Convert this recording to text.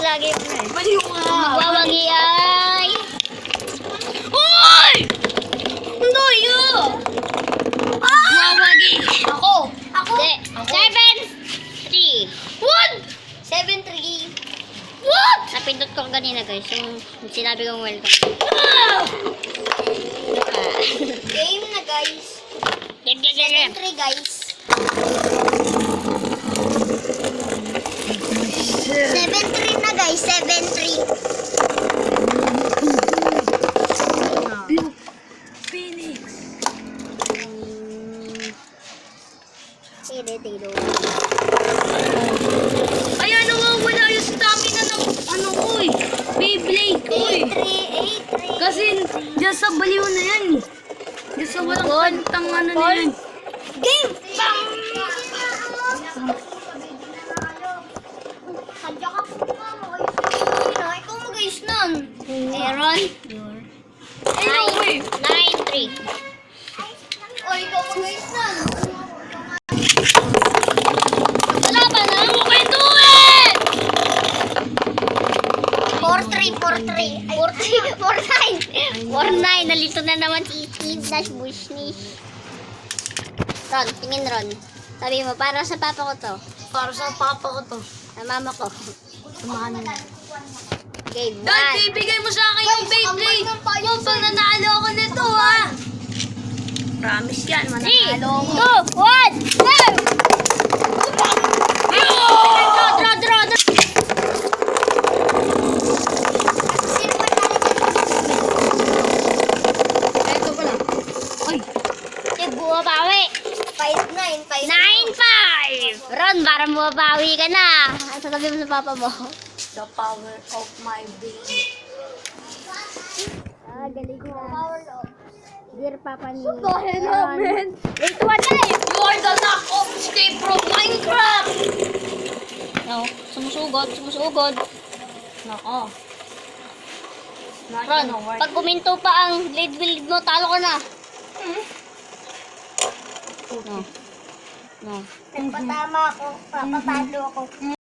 lagi mo na eh. Baliw ka. Magwawagi ay... Hoy! Hindi yun! Magwawagi. Ako! Hindi. 7-3. What? 7-3. What? Napindot ko kanina guys, yung sinabi kong welcome. Game na guys. Game. 7-3 guys. 7-3 na guys, 7-3. Blue Phoenix. Tiro. Ayan, nawawala yung stamina ng ano ko eh. Beyblade ko eh. 8-3. Kasi dyan sa baliw na yan eh. Dyan sa walang pantang ano na yan. Game! Bam! Sadya ka po nga. Ikaw mag-ayos nun. Aaron. 9-3. O, ikaw mag-ayos nun. Wala ba na? Ano kayo doon? 4-3. 4-9. Nalito na naman si Steve Nash Bushnish. Ron, tingin Ron. Sabi mo, para sa papa ko to. Para sa papa ko to. Sa mama ko. Samahan mo. Game 1. Dad, ibigay mo sa akin yung Beyblade. Kung pag nanalo ako nito, ha? Promise yan, 3, 2, 1, go! Draw. Ito pala. Uy, si bumabawi. 5-9. 9-5. Ron, para bumabawi ka na. Ano sasabi mo sa papa mo? The power of my brain. Galing na. Dear papa ni... Kaya namin. Wait, what time? You are the knock of escape from Minecraft. No, sumusugod. Nako. Ron, pag kuminto pa ang lead wheel mo, talo ka na. No. Nagpatama ako. Papatalo ako.